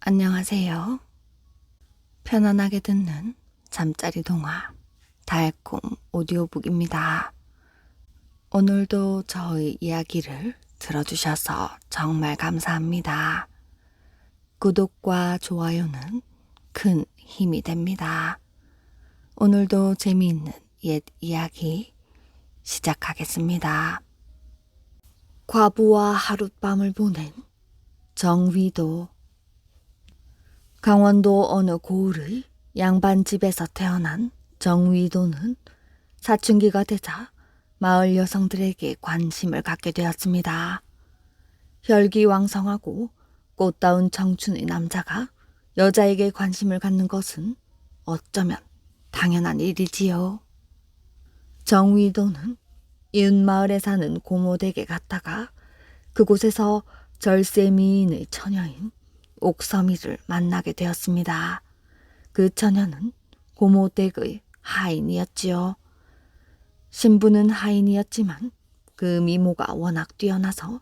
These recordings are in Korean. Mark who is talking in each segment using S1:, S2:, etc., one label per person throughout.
S1: 안녕하세요. 편안하게 듣는 잠자리 동화 달콤 오디오북입니다. 오늘도 저의 이야기를 들어주셔서 정말 감사합니다. 구독과 좋아요는 큰 힘이 됩니다. 오늘도 재미있는 옛 이야기 시작하겠습니다. 과부와 하룻밤을 보낸 정위도. 강원도 어느 고을의 양반집에서 태어난 정위도는 사춘기가 되자 마을 여성들에게 관심을 갖게 되었습니다. 혈기왕성하고 꽃다운 청춘의 남자가 여자에게 관심을 갖는 것은 어쩌면 당연한 일이지요. 정위도는 이웃마을에 사는 고모댁에 갔다가 그곳에서 절세미인의 처녀인 옥서미를 만나게 되었습니다. 그 처녀는 고모댁의 하인이었지요. 신부는 하인이었지만 그 미모가 워낙 뛰어나서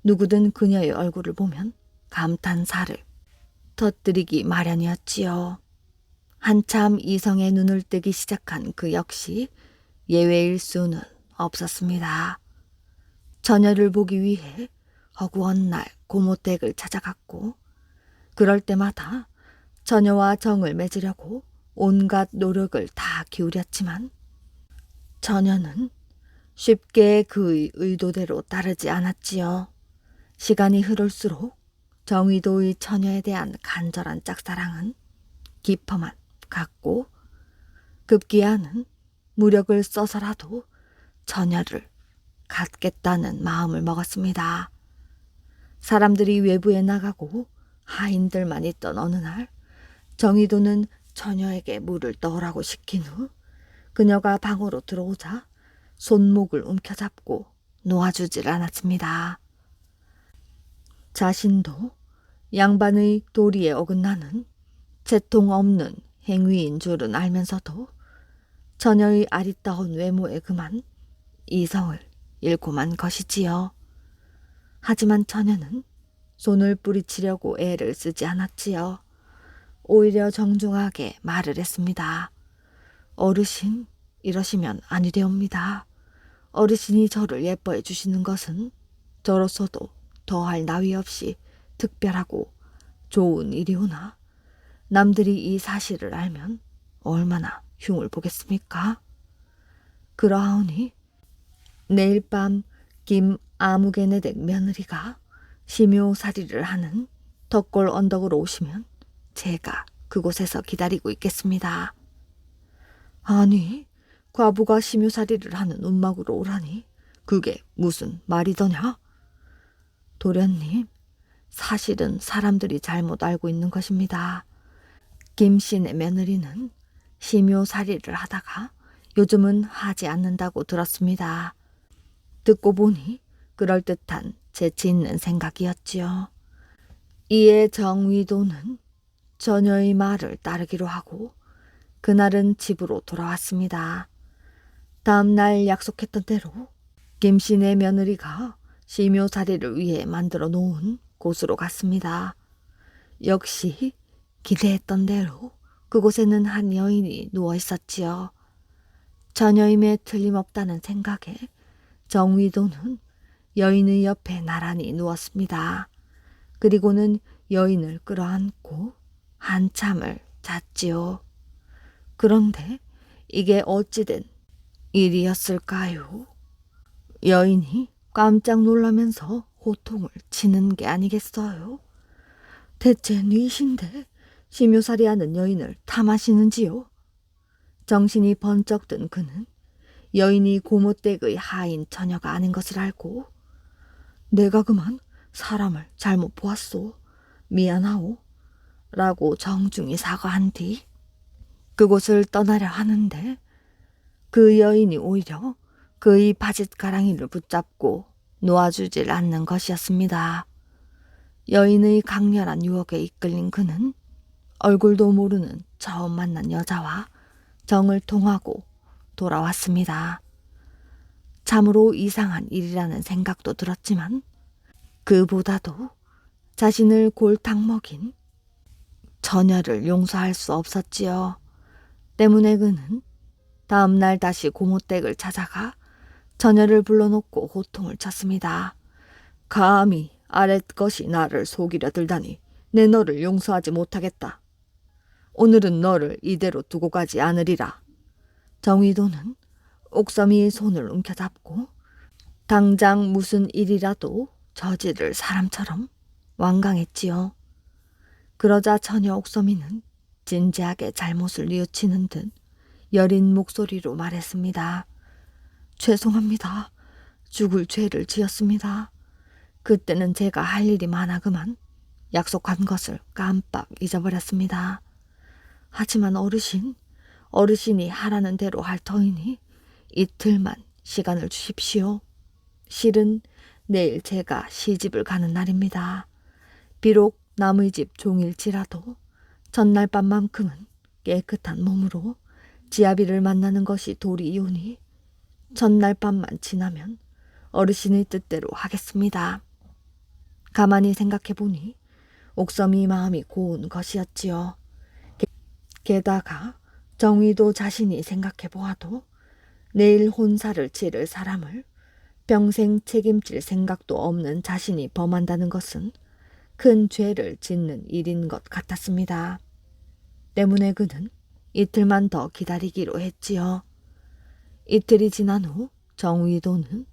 S1: 누구든 그녀의 얼굴을 보면 감탄사를 터뜨리기 마련이었지요. 한참 이성의 눈을 뜨기 시작한 그 역시 예외일 수는 없었습니다. 처녀를 보기 위해 허구한 날 고모댁을 찾아갔고 그럴 때마다 처녀와 정을 맺으려고 온갖 노력을 다 기울였지만 처녀는 쉽게 그의 의도대로 따르지 않았지요. 시간이 흐를수록 정의도의 처녀에 대한 간절한 짝사랑은 깊어만 갔고 급기야는 무력을 써서라도 처녀를 갖겠다는 마음을 먹었습니다. 사람들이 외부에 나가고 하인들만 있던 어느 날 정의도는 처녀에게 물을 떠오라고 시킨 후 그녀가 방으로 들어오자 손목을 움켜잡고 놓아주질 않았습니다. 자신도 양반의 도리에 어긋나는 채통 없는 행위인 줄은 알면서도 처녀의 아리따운 외모에 그만 이성을 잃고만 것이지요. 하지만 처녀는 손을 뿌리치려고 애를 쓰지 않았지요. 오히려 정중하게 말을 했습니다. 어르신, 이러시면 아니 되옵니다. 어르신이 저를 예뻐해 주시는 것은 저로서도 더할 나위 없이 특별하고 좋은 일이오나 남들이 이 사실을 알면 얼마나 흉을 보겠습니까? 그러하오니 내일 밤 김 아무개네댁 며느리가 심요살이를 하는 덕골 언덕으로 오시면 제가 그곳에서 기다리고 있겠습니다. 아니, 과부가 심요살이를 하는 움막으로 오라니 그게 무슨 말이더냐? 도련님, 사실은 사람들이 잘못 알고 있는 것입니다. 김씨네 며느리는 심요살이를 하다가 요즘은 하지 않는다고 들었습니다. 듣고 보니 그럴듯한 재치 있는 생각이었지요. 이에 정위도는 처녀의 말을 따르기로 하고 그날은 집으로 돌아왔습니다. 다음 날 약속했던 대로 김씨네 며느리가 심요살이를 위해 만들어 놓은 곳으로 갔습니다. 역시 기대했던 대로 그곳에는 한 여인이 누워 있었지요. 처녀임에 틀림없다는 생각에 정위도는 여인의 옆에 나란히 누웠습니다. 그리고는 여인을 끌어안고 한참을 잤지요. 그런데 이게 어찌된 일이었을까요? 여인이 깜짝 놀라면서 호통을 치는 게 아니겠어요? 대체 뉘신데 심요살이하는 여인을 탐하시는지요? 정신이 번쩍 든 그는 여인이 고모댁의 하인 처녀가 아닌 것을 알고 내가 그만 사람을 잘못 보았소. 미안하오. 라고 정중히 사과한 뒤 그곳을 떠나려 하는데 그 여인이 오히려 그의 바짓가랑이를 붙잡고 놓아주질 않는 것이었습니다. 여인의 강렬한 유혹에 이끌린 그는 얼굴도 모르는 처음 만난 여자와 정을 통하고 돌아왔습니다. 참으로 이상한 일이라는 생각도 들었지만 그보다도 자신을 골탕 먹인 처녀를 용서할 수 없었지요. 때문에 그는 다음 날 다시 고모댁을 찾아가 처녀를 불러놓고 호통을 쳤습니다. 감히 아랫것이 나를 속이려 들다니 내 너를 용서하지 못하겠다. 오늘은 너를 이대로 두고 가지 않으리라. 정의도는 옥섬이의 손을 움켜잡고 당장 무슨 일이라도 저지를 사람처럼 완강했지요. 그러자 처녀 옥섬이는 진지하게 잘못을 뉘우치는 듯 여린 목소리로 말했습니다. 죄송합니다. 죽을 죄를 지었습니다. 그때는 제가 할 일이 많아 그만 약속한 것을 깜빡 잊어버렸습니다. 하지만 어르신이 하라는 대로 할 터이니 이틀만 시간을 주십시오. 실은 내일 제가 시집을 가는 날입니다. 비록 남의 집 종일지라도 전날 밤만큼은 깨끗한 몸으로 지아비를 만나는 것이 도리이오니 전날 밤만 지나면 어르신의 뜻대로 하겠습니다. 가만히 생각해보니 옥섬이 마음이 고운 것이었지요. 게다가 정의도 자신이 생각해보아도 내일 혼사를 치를 사람을 평생 책임질 생각도 없는 자신이 범한다는 것은 큰 죄를 짓는 일인 것 같았습니다. 때문에 그는 이틀만 더 기다리기로 했지요. 이틀이 지난 후 정의도는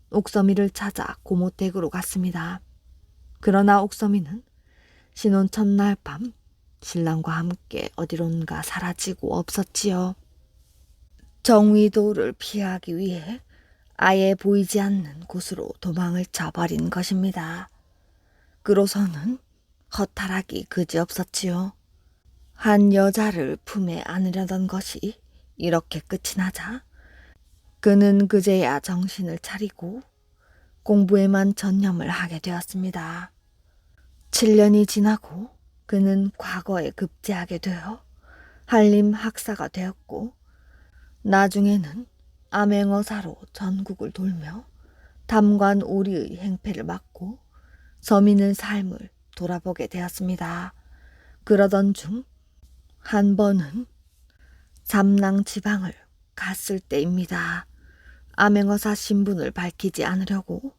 S1: 옥섬이를 찾아 고모댁으로 갔습니다. 그러나 옥섬이는 신혼 첫날 밤 신랑과 함께 어디론가 사라지고 없었지요. 정의도를 피하기 위해 아예 보이지 않는 곳으로 도망을 쳐버린 것입니다. 그로서는 허탈하기 그지없었지요. 한 여자를 품에 안으려던 것이 이렇게 끝이 나자 그는 그제야 정신을 차리고 공부에만 전념을 하게 되었습니다. 7년이 지나고 그는 과거에 급제하게 되어 한림 학사가 되었고 나중에는 암행어사로 전국을 돌며 담관 오리의 행패를 맡고 서민의 삶을 돌아보게 되었습니다. 그러던 중 한 번은 삼랑 지방을 갔을 때입니다. 암행어사 신분을 밝히지 않으려고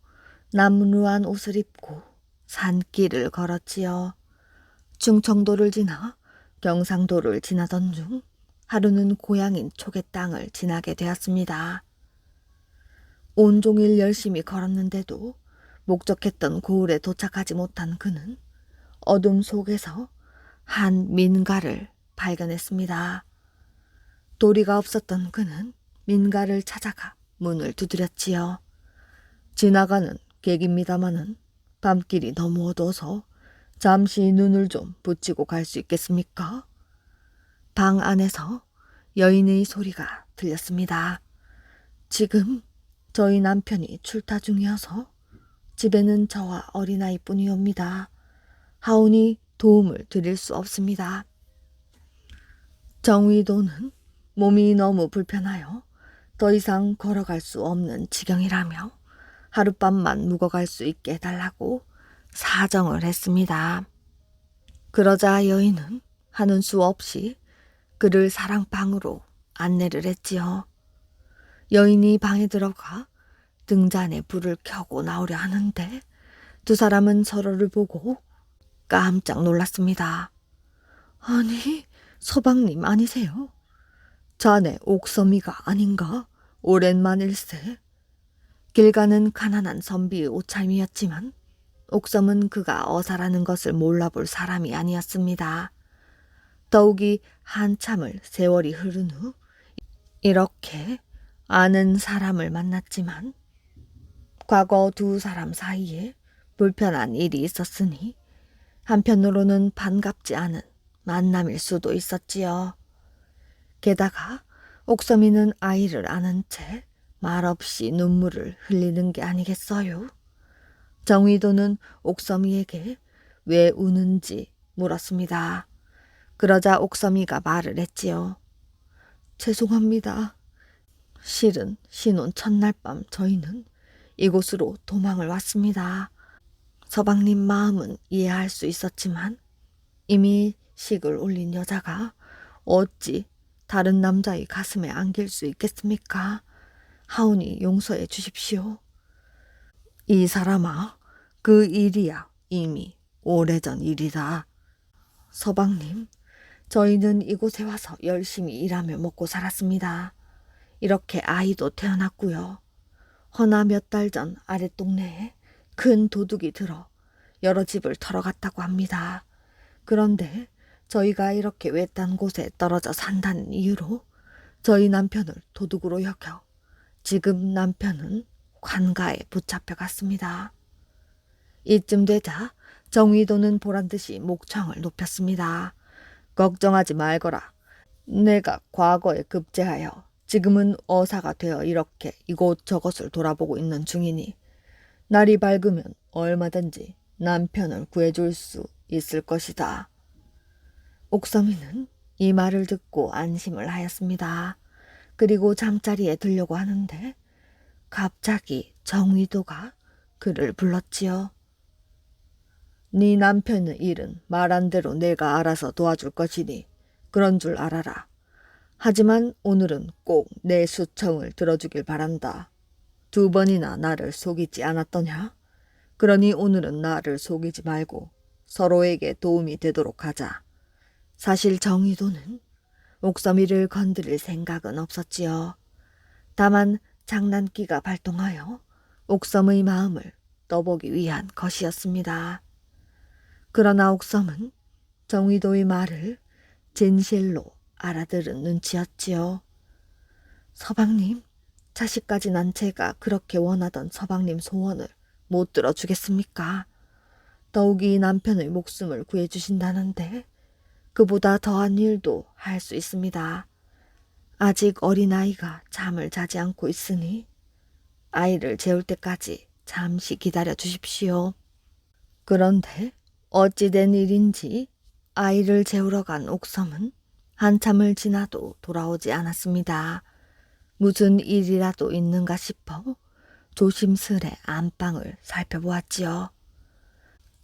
S1: 남루한 옷을 입고 산길을 걸었지요. 충청도를 지나 경상도를 지나던 중 하루는 고향인 촉의 땅을 지나게 되었습니다. 온종일 열심히 걸었는데도 목적했던 고을에 도착하지 못한 그는 어둠 속에서 한 민가를 발견했습니다. 도리가 없었던 그는 민가를 찾아가 문을 두드렸지요. 지나가는 객입니다마는 밤길이 너무 어두워서 잠시 눈을 좀 붙이고 갈 수 있겠습니까? 방 안에서 여인의 소리가 들렸습니다. 지금 저희 남편이 출타 중이어서 집에는 저와 어린아이뿐이옵니다. 하오니 도움을 드릴 수 없습니다. 정의도는 몸이 너무 불편하여 더 이상 걸어갈 수 없는 지경이라며 하룻밤만 묵어갈 수 있게 해달라고 사정을 했습니다. 그러자 여인은 하는 수 없이 그를 사랑방으로 안내를 했지요. 여인이 방에 들어가 등잔에 불을 켜고 나오려 하는데 두 사람은 서로를 보고 깜짝 놀랐습니다. 아니, 서방님 아니세요? 자네 옥섬이가 아닌가? 오랜만일세. 길 가는 가난한 선비의 옷차림이었지만 옥섬은 그가 어사라는 것을 몰라볼 사람이 아니었습니다. 더욱이 한참을 세월이 흐른 후 이렇게 아는 사람을 만났지만 과거 두 사람 사이에 불편한 일이 있었으니 한편으로는 반갑지 않은 만남일 수도 있었지요. 게다가 옥섬이는 아이를 안은 채 말없이 눈물을 흘리는 게 아니겠어요? 정의도는 옥섬이에게 왜 우는지 물었습니다. 그러자 옥섬이가 말을 했지요. 죄송합니다. 실은 신혼 첫날 밤 저희는 이곳으로 도망을 왔습니다. 서방님 마음은 이해할 수 있었지만 이미 식을 올린 여자가 어찌 다른 남자의 가슴에 안길 수 있겠습니까? 하오니 용서해 주십시오. 이 사람아, 그 일이야 이미 오래전 일이다. 서방님, 저희는 이곳에 와서 열심히 일하며 먹고 살았습니다. 이렇게 아이도 태어났고요. 허나 몇 달 전 아랫동네에 큰 도둑이 들어 여러 집을 털어갔다고 합니다. 그런데 저희가 이렇게 외딴 곳에 떨어져 산다는 이유로 저희 남편을 도둑으로 여겨 지금 남편은 관가에 붙잡혀 갔습니다. 이쯤 되자 정의도는 보란듯이 목청을 높였습니다. 걱정하지 말거라. 내가 과거에 급제하여 지금은 어사가 되어 이렇게 이곳저곳을 돌아보고 있는 중이니 날이 밝으면 얼마든지 남편을 구해줄 수 있을 것이다. 옥섬이는 이 말을 듣고 안심을 하였습니다. 그리고 잠자리에 들려고 하는데 갑자기 정의도가 그를 불렀지요. 네 남편의 일은 말한 대로 내가 알아서 도와줄 것이니 그런 줄 알아라. 하지만 오늘은 꼭 내 수청을 들어주길 바란다. 2번이나 나를 속이지 않았더냐? 그러니 오늘은 나를 속이지 말고 서로에게 도움이 되도록 하자. 사실 정의도는 옥섬이를 건드릴 생각은 없었지요. 다만 장난기가 발동하여 옥섬의 마음을 떠보기 위한 것이었습니다. 그러나 옥섬은 정의도의 말을 진실로 알아들은 눈치였지요. 서방님, 자식까지 난 제가 그렇게 원하던 서방님 소원을 못 들어주겠습니까? 더욱이 남편의 목숨을 구해주신다는데 그보다 더한 일도 할 수 있습니다. 아직 어린아이가 잠을 자지 않고 있으니 아이를 재울 때까지 잠시 기다려 주십시오. 그런데 어찌 된 일인지 아이를 재우러 간 옥섬은 한참을 지나도 돌아오지 않았습니다. 무슨 일이라도 있는가 싶어 조심스레 안방을 살펴보았지요.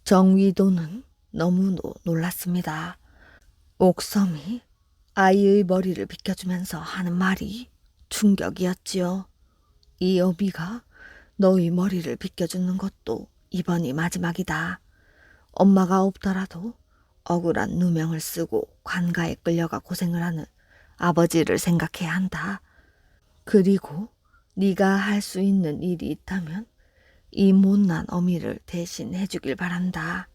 S1: 정위도는 너무도 놀랐습니다. 옥섬이 아이의 머리를 비켜주면서 하는 말이 충격이었지요. 이 어비가 너의 머리를 비켜주는 것도 이번이 마지막이다. 엄마가 없더라도 억울한 누명을 쓰고 관가에 끌려가 고생을 하는 아버지를 생각해야 한다. 그리고 네가 할 수 있는 일이 있다면 이 못난 어미를 대신 해주길 바란다.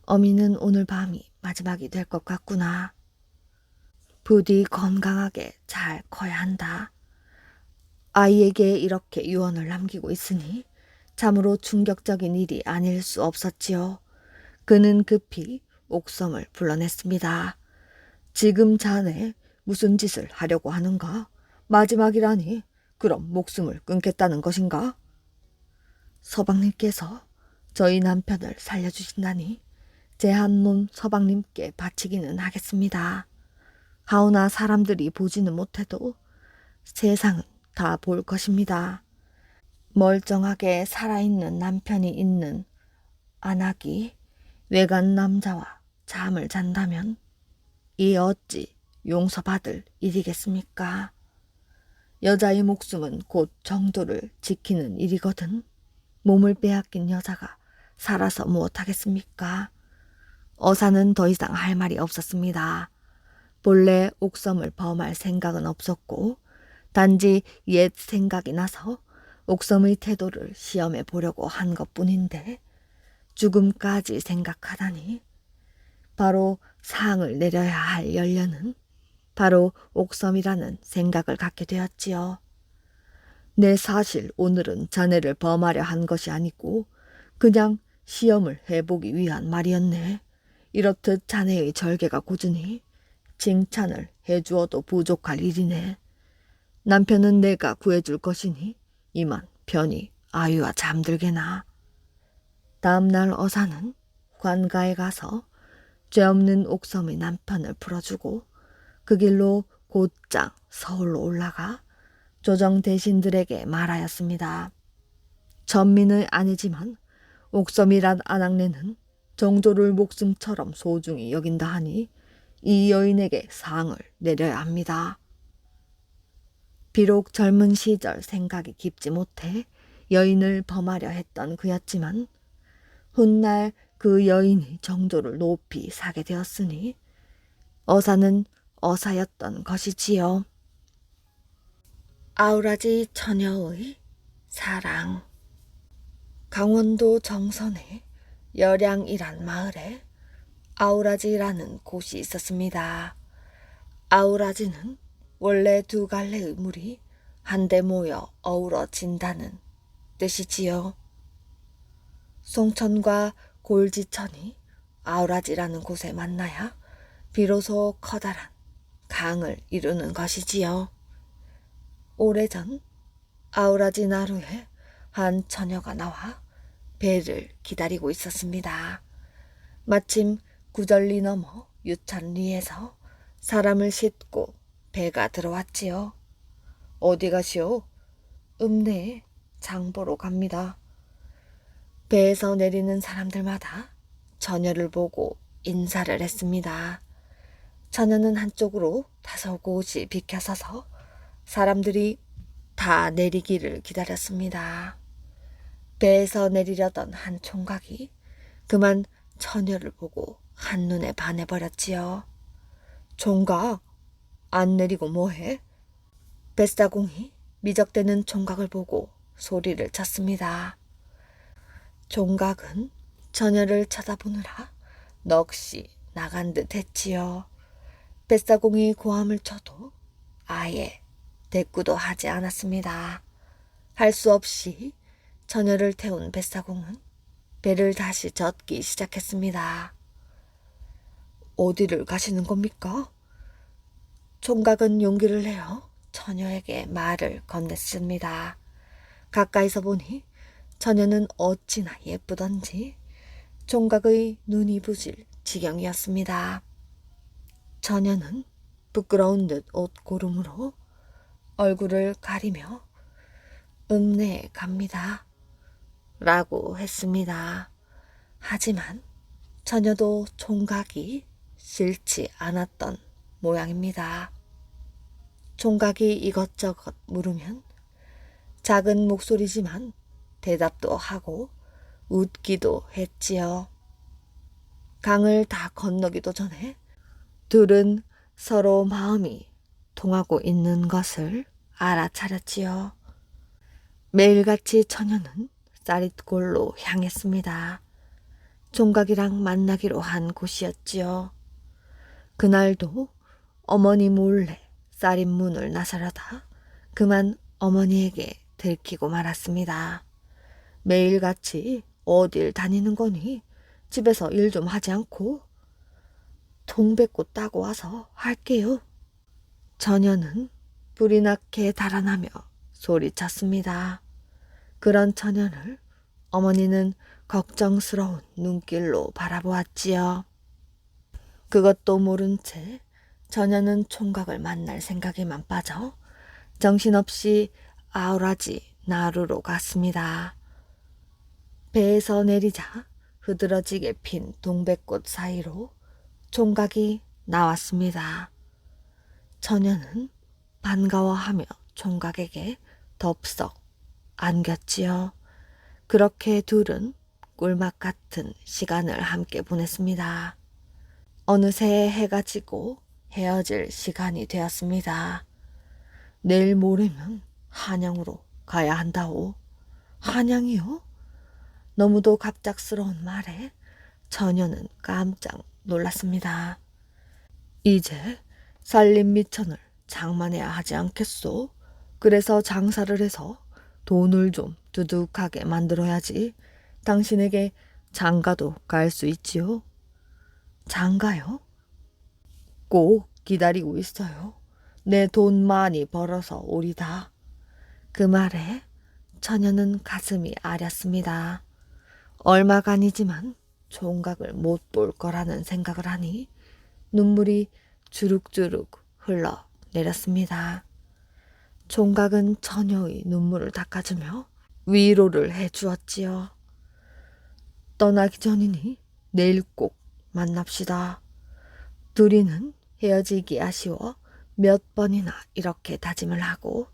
S1: 어미는 오늘 밤이 마지막이 될 것 같구나. 부디 건강하게 잘 커야 한다. 아이에게 이렇게 유언을 남기고 있으니 참으로 충격적인 일이 아닐 수 없었지요. 그는 급히 옥섬을 불러냈습니다. 지금 자네 무슨 짓을 하려고 하는가? 마지막이라니 그럼 목숨을 끊겠다는 것인가? 서방님께서 저희 남편을 살려주신다니 제 한 몸 서방님께 바치기는 하겠습니다. 하오나 사람들이 보지는 못해도 세상은 다 볼 것입니다. 멀쩡하게 살아있는 남편이 있는 안악이 외간 남자와 잠을 잔다면 이 어찌 용서받을 일이겠습니까? 여자의 목숨은 곧 정도를 지키는 일이거든. 몸을 빼앗긴 여자가 살아서 무엇하겠습니까? 어사는 더 이상 할 말이 없었습니다. 본래 옥섬을 범할 생각은 없었고 단지 옛 생각이 나서 옥섬의 태도를 시험해 보려고 한 것뿐인데 죽음까지 생각하다니 바로 상을 내려야 할 연료는 바로 옥섬이라는 생각을 갖게 되었지요. 내 사실 오늘은 자네를 범하려 한 것이 아니고 그냥 시험을 해보기 위한 말이었네. 이렇듯 자네의 절개가 고주니 칭찬을 해주어도 부족할 일이네. 남편은 내가 구해줄 것이니 이만 편히 아유와 잠들게나. 다음날 어사는 관가에 가서 죄 없는 옥섬의 남편을 풀어주고 그 길로 곧장 서울로 올라가 조정 대신들에게 말하였습니다. 전민의 아내지만 옥섬이란 아낙네는 정조를 목숨처럼 소중히 여긴다 하니 이 여인에게 상을 내려야 합니다. 비록 젊은 시절 생각이 깊지 못해 여인을 범하려 했던 그였지만 훗날 그 여인이 정조를 높이 사게 되었으니 어사는 어사였던 것이지요. 아우라지 처녀의 사랑. 강원도 정선의 여량이란 마을에 아우라지라는 곳이 있었습니다. 아우라지는 원래 두 갈래의 물이 한데 모여 어우러진다는 뜻이지요. 송천과 골지천이 아우라지라는 곳에 만나야 비로소 커다란 강을 이루는 것이지요. 오래전 아우라지 나루에 한 처녀가 나와 배를 기다리고 있었습니다. 마침 구절리 넘어 유천리에서 사람을 싣고 배가 들어왔지요. 어디 가시오? 읍내에 장보러 갑니다. 배에서 내리는 사람들마다 처녀를 보고 인사를 했습니다. 처녀는 한쪽으로 다소 곳이 비켜서서 사람들이 다 내리기를 기다렸습니다. 배에서 내리려던 한 총각이 그만 처녀를 보고 한눈에 반해버렸지요. 총각, 안 내리고 뭐해? 뱃사공이 미적대는 총각을 보고 소리를 쳤습니다. 총각은 처녀를 쳐다보느라 넋이 나간 듯 했지요. 뱃사공이 고함을 쳐도 아예 대꾸도 하지 않았습니다. 할 수 없이 처녀를 태운 뱃사공은 배를 다시 젓기 시작했습니다. 어디를 가시는 겁니까? 총각은 용기를 내어 처녀에게 말을 건넸습니다. 가까이서 보니 처녀는 어찌나 예쁘던지 총각의 눈이 부실 지경이었습니다. 처녀는 부끄러운 듯 옷고름으로 얼굴을 가리며 읍내에 갑니다. 라고 했습니다. 하지만 처녀도 총각이 싫지 않았던 모양입니다. 총각이 이것저것 물으면 작은 목소리지만 대답도 하고 웃기도 했지요. 강을 다 건너기도 전에 둘은 서로 마음이 통하고 있는 것을 알아차렸지요. 매일같이 처녀는 쌀잇골로 향했습니다. 총각이랑 만나기로 한 곳이었지요. 그날도 어머니 몰래 쌀잇문을 나서려다 그만 어머니에게 들키고 말았습니다. 매일같이 어딜 다니는 거니? 집에서 일 좀 하지 않고? 동백꽃 따고 와서 할게요. 처녀는 불이 나게 달아나며 소리쳤습니다. 그런 처녀를 어머니는 걱정스러운 눈길로 바라보았지요. 그것도 모른 채 처녀는 총각을 만날 생각에만 빠져 정신없이 아우라지 나루로 갔습니다. 배에서 내리자 흐드러지게 핀 동백꽃 사이로 총각이 나왔습니다. 처녀는 반가워하며 총각에게 덥석 안겼지요. 그렇게 둘은 꿀맛 같은 시간을 함께 보냈습니다. 어느새 해가 지고 헤어질 시간이 되었습니다. 내일 모레면 한양으로 가야 한다오. 한양이요? 너무도 갑작스러운 말에 처녀는 깜짝 놀랐습니다. 이제 살림미천을 장만해야 하지 않겠소? 그래서 장사를 해서 돈을 좀 두둑하게 만들어야지 당신에게 장가도 갈 수 있지요. 장가요? 꼭 기다리고 있어요. 내 돈 많이 벌어서 오리다. 그 말에 처녀는 가슴이 아렸습니다. 얼마간이지만 총각을 못 볼 거라는 생각을 하니 눈물이 주룩주룩 흘러내렸습니다. 총각은 처녀의 눈물을 닦아주며 위로를 해주었지요. 떠나기 전이니 내일 꼭 만납시다. 둘이는 헤어지기 아쉬워 몇 번이나 이렇게 다짐을 하고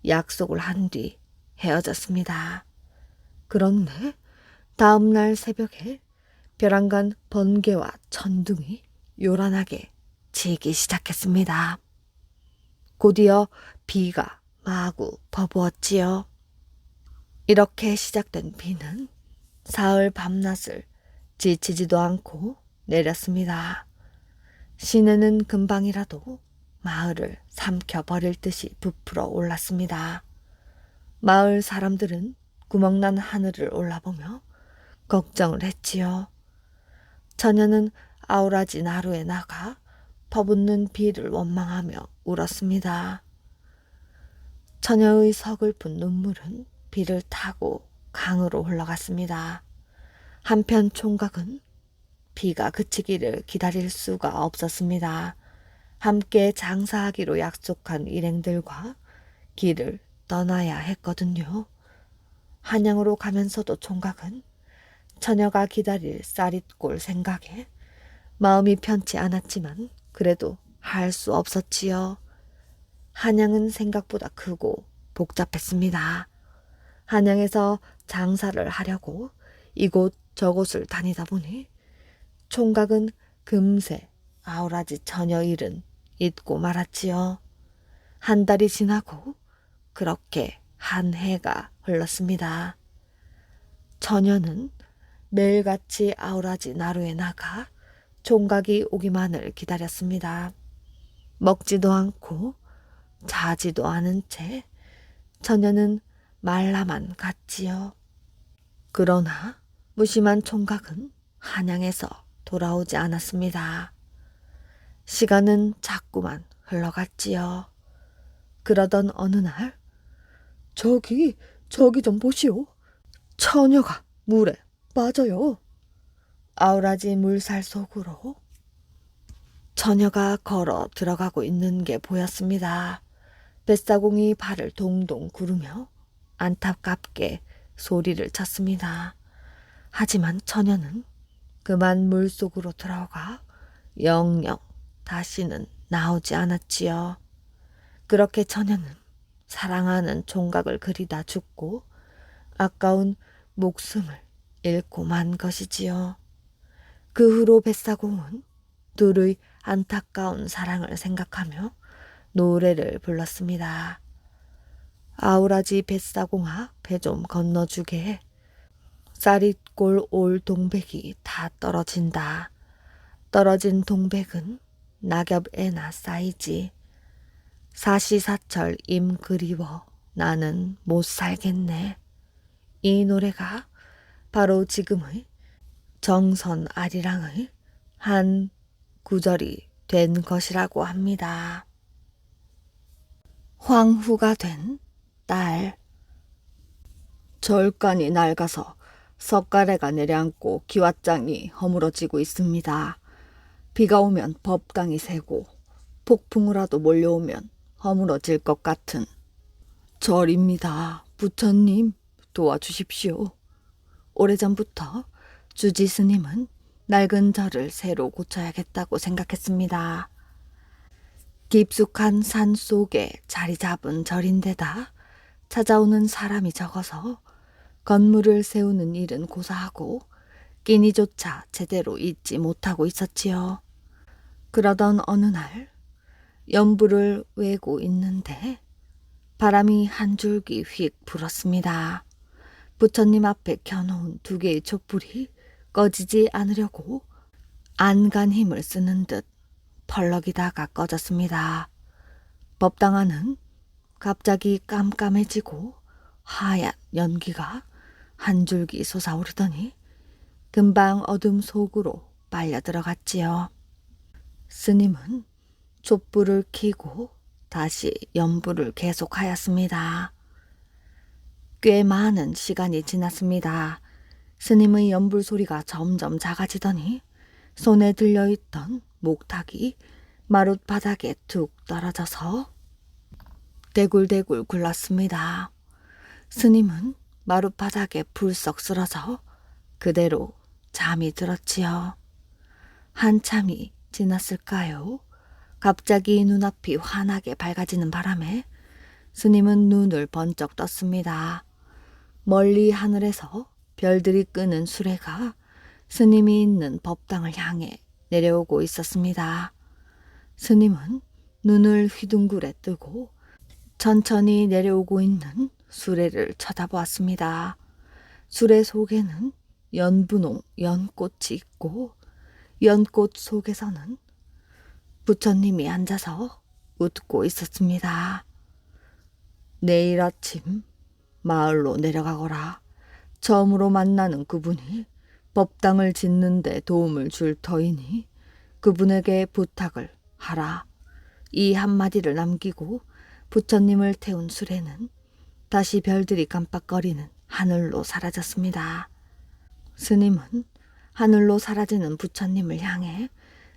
S1: 약속을 한 뒤 헤어졌습니다. 그런데 다음 날 새벽에 벼랑간 번개와 천둥이 요란하게 치기 시작했습니다. 곧이어 비가 마구 퍼부었지요. 이렇게 시작된 비는 사흘 밤낮을 지치지도 않고 내렸습니다. 시내는 금방이라도 마을을 삼켜버릴 듯이 부풀어 올랐습니다. 마을 사람들은 구멍난 하늘을 올라보며 걱정을 했지요. 처녀는 아우라지 나루에 나가 퍼붓는 비를 원망하며 울었습니다. 처녀의 서글픈 눈물은 비를 타고 강으로 흘러갔습니다. 한편 총각은 비가 그치기를 기다릴 수가 없었습니다. 함께 장사하기로 약속한 일행들과 길을 떠나야 했거든요. 한양으로 가면서도 총각은 처녀가 기다릴 쌀잇골 생각에 마음이 편치 않았지만 그래도 할 수 없었지요. 한양은 생각보다 크고 복잡했습니다. 한양에서 장사를 하려고 이곳 저곳을 다니다 보니 총각은 금세 아우라지 처녀 일은 잊고 말았지요. 한 달이 지나고 그렇게 한 해가 흘렀습니다. 처녀는 매일같이 아우라지 나루에 나가 총각이 오기만을 기다렸습니다. 먹지도 않고 자지도 않은 채 처녀는 말라만 갔지요. 그러나 무심한 총각은 한양에서 돌아오지 않았습니다. 시간은 자꾸만 흘러갔지요. 그러던 어느 날 저기 좀 보시오. 처녀가 물에 빠져요. 아우라지 물살 속으로 처녀가 걸어 들어가고 있는 게 보였습니다. 뱃사공이 발을 동동 구르며 안타깝게 소리를 쳤습니다. 하지만 처녀는 그만 물속으로 들어가 영영 다시는 나오지 않았지요. 그렇게 처녀는 사랑하는 총각을 그리다 죽고 아까운 목숨을 잃고 만 것이지요. 그 후로 뱃사공은 둘의 안타까운 사랑을 생각하며 노래를 불렀습니다. 아우라지 뱃사공아 배 좀 건너주게. 쌀잇골 올 동백이 다 떨어진다. 떨어진 동백은 낙엽에나 쌓이지. 사시사철 임 그리워 나는 못 살겠네. 이 노래가 바로 지금의 정선 아리랑의 한 구절이 된 것이라고 합니다. 황후가 된 딸. 절간이 낡아서 석가래가 내려앉고 기왓장이 허물어지고 있습니다. 비가 오면 법당이 새고 폭풍우라도 몰려오면 허물어질 것 같은 절입니다. 부처님 도와주십시오. 오래전부터 주지 스님은 낡은 절을 새로 고쳐야겠다고 생각했습니다. 깊숙한 산 속에 자리 잡은 절인데다 찾아오는 사람이 적어서 건물을 세우는 일은 고사하고 끼니조차 제대로 잊지 못하고 있었지요. 그러던 어느 날 연불을 외고 있는데 바람이 한 줄기 휙 불었습니다. 부처님 앞에 켜놓은 두 개의 촛불이 꺼지지 않으려고 안간 힘을 쓰는 듯 펄럭이다가 꺼졌습니다. 법당 안은 갑자기 깜깜해지고 하얀 연기가 한 줄기 솟아오르더니 금방 어둠 속으로 빨려 들어갔지요. 스님은 촛불을 켜고 다시 연불을 계속하였습니다. 꽤 많은 시간이 지났습니다. 스님의 연불 소리가 점점 작아지더니 손에 들려있던 목탁이 마룻 바닥에 툭 떨어져서 대굴대굴 굴렀습니다. 스님은 마룻 바닥에 불썩 쓰러져 그대로 잠이 들었지요. 한참이 지났을까요? 갑자기 눈앞이 환하게 밝아지는 바람에 스님은 눈을 번쩍 떴습니다. 멀리 하늘에서 별들이 끄는 수레가 스님이 있는 법당을 향해 내려오고 있었습니다. 스님은 눈을 휘둥그레 뜨고 천천히 내려오고 있는 수레를 쳐다보았습니다. 수레 속에는 연분홍 연꽃이 있고 연꽃 속에서는 부처님이 앉아서 웃고 있었습니다. 내일 아침 마을로 내려가거라. 처음으로 만나는 그분이 법당을 짓는 데 도움을 줄 터이니 그분에게 부탁을 하라. 이 한마디를 남기고 부처님을 태운 수레는 다시 별들이 깜빡거리는 하늘로 사라졌습니다. 스님은 하늘로 사라지는 부처님을 향해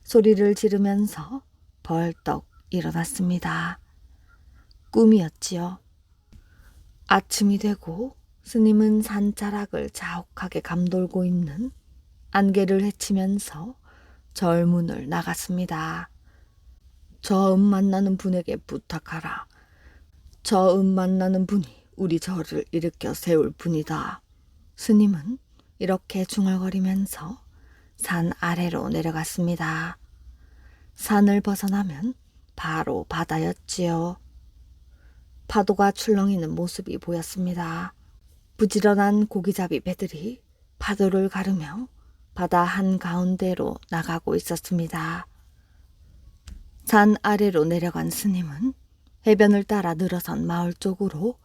S1: 소리를 지르면서 벌떡 일어났습니다. 꿈이었지요. 아침이 되고 스님은 산자락을 자욱하게 감돌고 있는 안개를 헤치면서 절문을 나갔습니다. 처음 만나는 분에게 부탁하라. 처음 만나는 분이 우리 절을 일으켜 세울 분이다. 스님은 이렇게 중얼거리면서 산 아래로 내려갔습니다. 산을 벗어나면 바로 바다였지요. 파도가 출렁이는 모습이 보였습니다. 부지런한 고기잡이 배들이 파도를 가르며 바다 한가운데로 나가고 있었습니다. 산 아래로 내려간 스님은 해변을 따라 늘어선 마을 쪽으로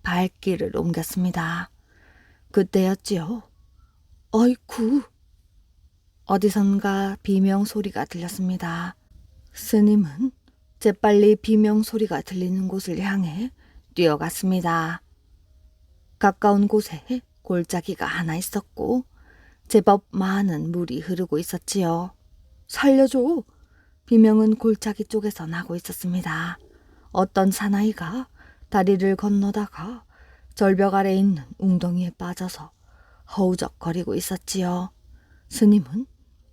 S1: 발길을 옮겼습니다. 그때였지요. 어이쿠! 어디선가 비명 소리가 들렸습니다. 스님은 재빨리 비명 소리가 들리는 곳을 향해 뛰어갔습니다. 가까운 곳에 골짜기가 하나 있었고 제법 많은 물이 흐르고 있었지요. 살려줘! 비명은 골짜기 쪽에서 나고 있었습니다. 어떤 사나이가 다리를 건너다가 절벽 아래 있는 웅덩이에 빠져서 허우적거리고 있었지요. 스님은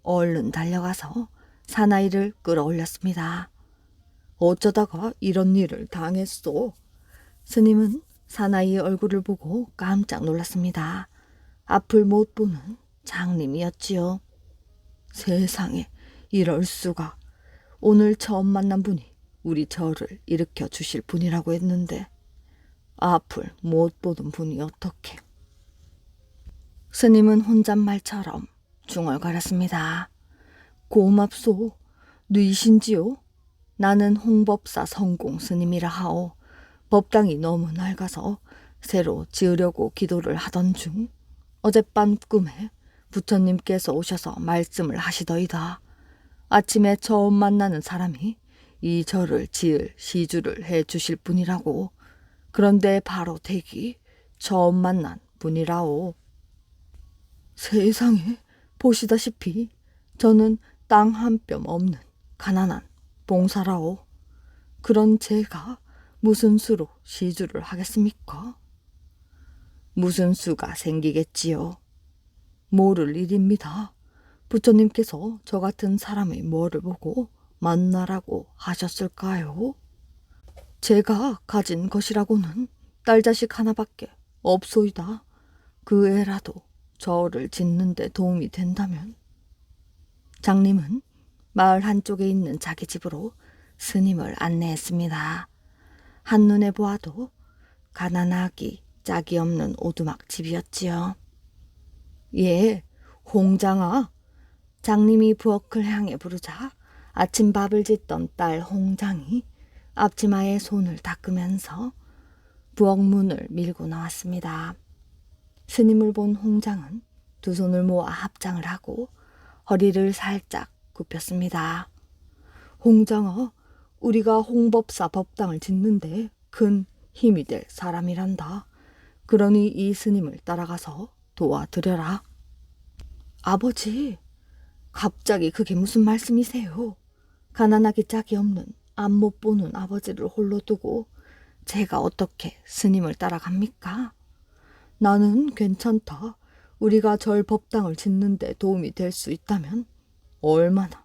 S1: 얼른 달려가서 사나이를 끌어올렸습니다. 어쩌다가 이런 일을 당했소? 스님은 사나이의 얼굴을 보고 깜짝 놀랐습니다. 앞을 못 보는 장님이었지요. 세상에 이럴 수가. 오늘 처음 만난 분이 우리 절을 일으켜 주실 분이라고 했는데 앞을 못 보던 분이 어떻게. 스님은 혼잣말처럼 중얼거렸습니다. 고맙소. 누이신지요? 나는 홍법사 성공 스님이라 하오. 법당이 너무 낡아서 새로 지으려고 기도를 하던 중 어젯밤 꿈에 부처님께서 오셔서 말씀을 하시더이다. 아침에 처음 만나는 사람이 이 절을 지을 시주를 해 주실 분이라고. 그런데 바로 댁이 처음 만난 분이라오. 세상에, 보시다시피 저는 땅 한 뼘 없는 가난한 봉사라오. 그런 제가 무슨 수로 시주를 하겠습니까? 무슨 수가 생기겠지요. 모를 일입니다. 부처님께서 저 같은 사람의 뭐를 보고 만나라고 하셨을까요? 제가 가진 것이라고는 딸 자식 하나밖에 없소이다. 그 애라도 저를 짓는 데 도움이 된다면. 장님은 마을 한쪽에 있는 자기 집으로 스님을 안내했습니다. 한눈에 보아도 가난하기 짝이 없는 오두막 집이었지요. 예, 홍장아. 장님이 부엌을 향해 부르자 아침밥을 짓던 딸 홍장이 앞치마에 손을 닦으면서 부엌 문을 밀고 나왔습니다. 스님을 본 홍장은 두 손을 모아 합장을 하고 허리를 살짝 굽혔습니다. 홍장아, 우리가 홍법사 법당을 짓는데 큰 힘이 될 사람이란다. 그러니 이 스님을 따라가서 도와드려라. 아버지, 갑자기 그게 무슨 말씀이세요? 가난하기 짝이 없는 앞 못 보는 아버지를 홀로 두고 제가 어떻게 스님을 따라갑니까? 나는 괜찮다. 우리가 절 법당을 짓는 데 도움이 될 수 있다면 얼마나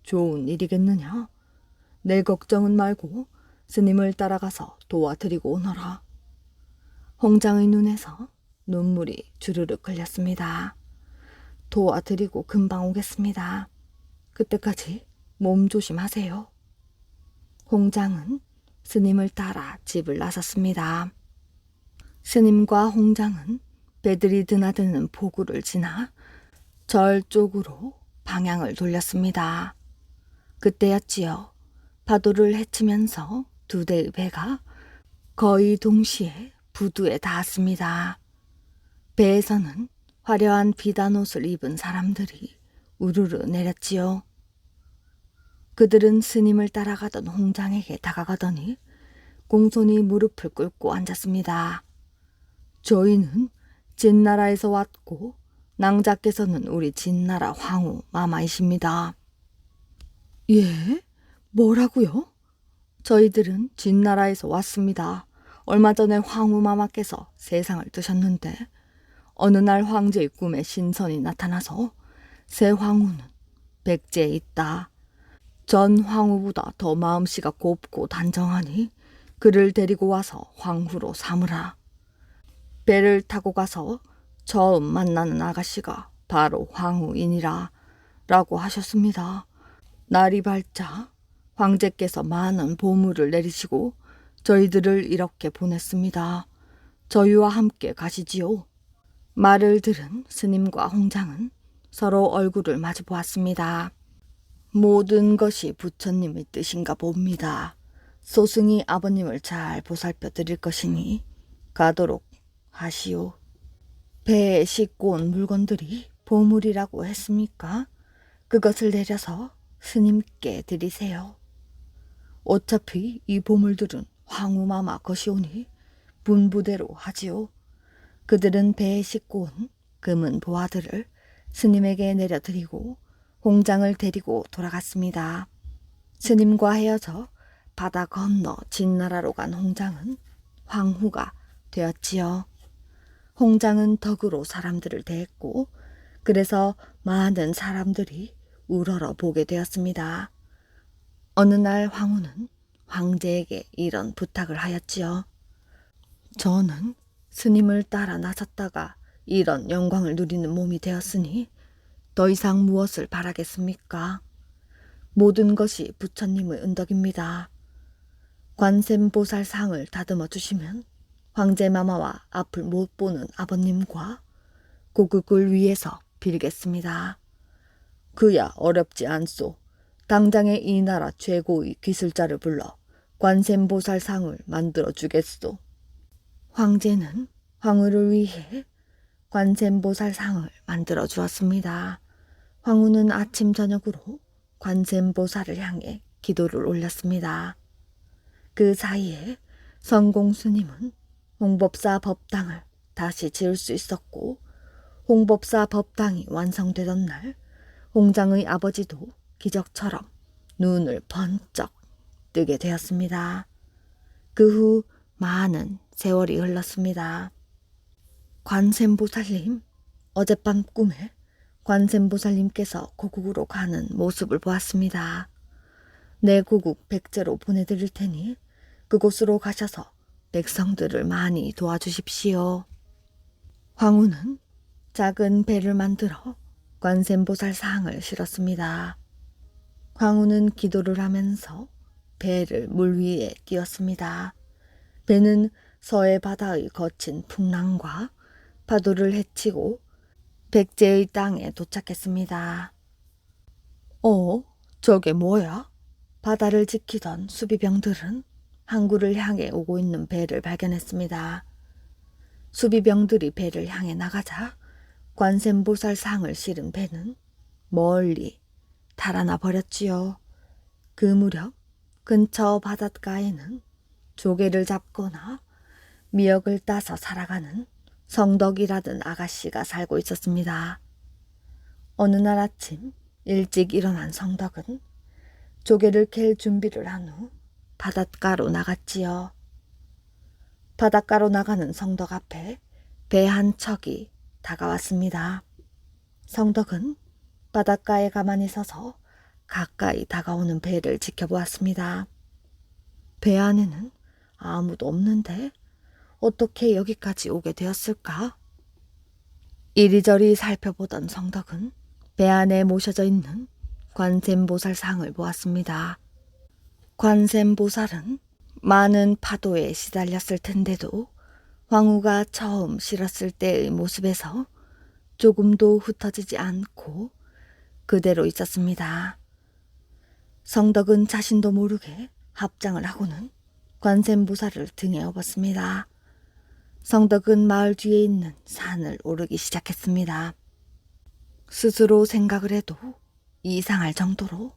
S1: 좋은 일이겠느냐. 내 걱정은 말고 스님을 따라가서 도와드리고 오너라. 홍장의 눈에서 눈물이 주르륵 흘렸습니다. 도와드리고 금방 오겠습니다. 그때까지 몸 조심하세요. 홍장은 스님을 따라 집을 나섰습니다. 스님과 홍장은 배들이 드나드는 포구를 지나 절 쪽으로 방향을 돌렸습니다. 그때였지요. 파도를 헤치면서 두 대의 배가 거의 동시에 부두에 닿았습니다. 배에서는 화려한 비단 옷을 입은 사람들이 우르르 내렸지요. 그들은 스님을 따라가던 홍장에게 다가가더니 공손히 무릎을 꿇고 앉았습니다. 저희는 진나라에서 왔고 낭자께서는 우리 진나라 황후 마마이십니다. 예? 뭐라고요? 저희들은 진나라에서 왔습니다. 얼마 전에 황후 마마께서 세상을 뜨셨는데 어느 날 황제의 꿈에 신선이 나타나서 새 황후는 백제에 있다. 전 황후보다 더 마음씨가 곱고 단정하니 그를 데리고 와서 황후로 삼으라. 배를 타고 가서 처음 만나는 아가씨가 바로 황후이니라 라고 하셨습니다. 날이 밝자 황제께서 많은 보물을 내리시고 저희들을 이렇게 보냈습니다. 저희와 함께 가시지요. 말을 들은 스님과 홍장은 서로 얼굴을 마주 보았습니다. 모든 것이 부처님의 뜻인가 봅니다. 소승이 아버님을 잘 보살펴 드릴 것이니 가도록 하시오. 배에 싣고 온 물건들이 보물이라고 했습니까? 그것을 내려서 스님께 드리세요. 어차피 이 보물들은 황후마마 것이오니 분부대로 하지요. 그들은 배에 싣고 온 금은 보화들을 스님에게 내려드리고 홍장을 데리고 돌아갔습니다. 스님과 헤어져 바다 건너 진나라로 간 홍장은 황후가 되었지요. 홍장은 덕으로 사람들을 대했고 그래서 많은 사람들이 우러러 보게 되었습니다. 어느 날 황후는 황제에게 이런 부탁을 하였지요. 저는 스님을 따라 나섰다가 이런 영광을 누리는 몸이 되었으니 더 이상 무엇을 바라겠습니까? 모든 것이 부처님의 은덕입니다. 관세음보살 상을 다듬어 주시면 황제마마와 앞을 못 보는 아버님과 고국을 위해서 빌겠습니다. 그야 어렵지 않소. 당장에 이 나라 최고의 기술자를 불러 관세음보살 상을 만들어 주겠소. 황제는 황후를 위해 관세음보살 상을 만들어 주었습니다. 황후는 아침 저녁으로 관세음보살을 향해 기도를 올렸습니다. 그 사이에 성공스님은 홍법사 법당을 다시 지을 수 있었고 홍법사 법당이 완성되던 날 홍장의 아버지도 기적처럼 눈을 번쩍 뜨게 되었습니다. 그 후 많은 세월이 흘렀습니다. 관세음보살님, 어젯밤 꿈에 관세음보살님께서 고국으로 가는 모습을 보았습니다. 내 고국 백제로 보내드릴 테니 그곳으로 가셔서 백성들을 많이 도와주십시오. 황후는 작은 배를 만들어 관세음보살 상을 실었습니다. 황후는 기도를 하면서 배를 물 위에 띄웠습니다. 배는 서해 바다의 거친 풍랑과 파도를 헤치고 백제의 땅에 도착했습니다. 저게 뭐야? 바다를 지키던 수비병들은 항구를 향해 오고 있는 배를 발견했습니다. 수비병들이 배를 향해 나가자 관세음보살 상을 실은 배는 멀리 달아나 버렸지요. 그 무렵 근처 바닷가에는 조개를 잡거나 미역을 따서 살아가는 성덕이라던 아가씨가 살고 있었습니다. 어느 날 아침 일찍 일어난 성덕은 조개를 캘 준비를 한 후 바닷가로 나갔지요. 바닷가로 나가는 성덕 앞에 배 한 척이 다가왔습니다. 성덕은 바닷가에 가만히 서서 가까이 다가오는 배를 지켜보았습니다. 배 안에는 아무도 없는데 어떻게 여기까지 오게 되었을까? 이리저리 살펴보던 성덕은 배 안에 모셔져 있는 관세음보살 상을 보았습니다. 관세음보살은 많은 파도에 시달렸을 텐데도 황후가 처음 실었을 때의 모습에서 조금도 흩어지지 않고 그대로 있었습니다. 성덕은 자신도 모르게 합장을 하고는 관세음보살을 등에 업었습니다. 성덕은 마을 뒤에 있는 산을 오르기 시작했습니다. 스스로 생각을 해도 이상할 정도로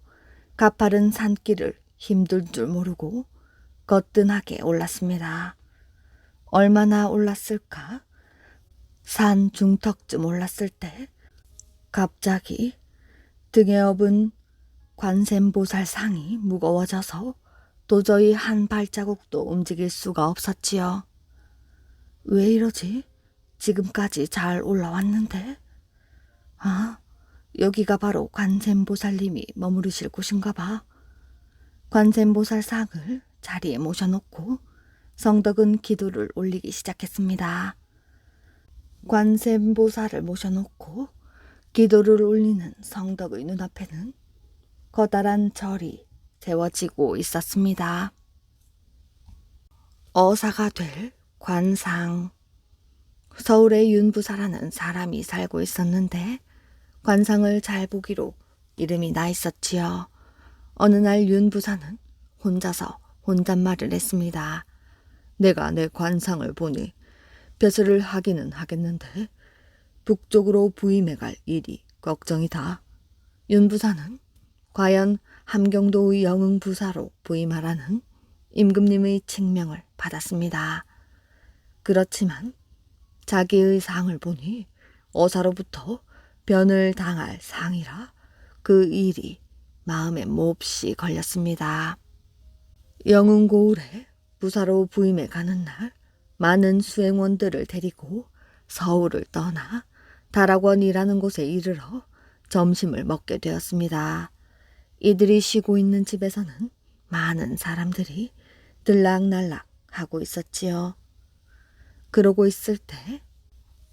S1: 가파른 산길을 힘들 줄 모르고 거뜬하게 올랐습니다. 얼마나 올랐을까? 산 중턱쯤 올랐을 때 갑자기 등에 업은 관세음보살 상이 무거워져서 도저히 한 발자국도 움직일 수가 없었지요. 왜 이러지? 지금까지 잘 올라왔는데? 아, 여기가 바로 관세음보살님이 머무르실 곳인가 봐. 관세음보살 상을 자리에 모셔놓고 성덕은 기도를 올리기 시작했습니다. 관세음보살을 모셔놓고 기도를 올리는 성덕의 눈앞에는 커다란 절이 세워지고 있었습니다. 어사가 될 관상. 서울에 윤부사라는 사람이 살고 있었는데 관상을 잘 보기로 이름이 나 있었지요. 어느 날 윤부사는 혼자서 혼잣말을 했습니다. 내가 내 관상을 보니 벼슬을 하기는 하겠는데 북쪽으로 부임해 갈 일이 걱정이다. 윤부사는 과연 함경도의 영흥부사로 부임하라는 임금님의 칙명을 받았습니다. 그렇지만 자기의 상을 보니 어사로부터 변을 당할 상이라 그 일이 마음에 몹시 걸렸습니다. 영흥고을에 부사로 부임해 가는 날 많은 수행원들을 데리고 서울을 떠나 다락원이라는 곳에 이르러 점심을 먹게 되었습니다. 이들이 쉬고 있는 집에서는 많은 사람들이 들락날락 하고 있었지요. 그러고 있을 때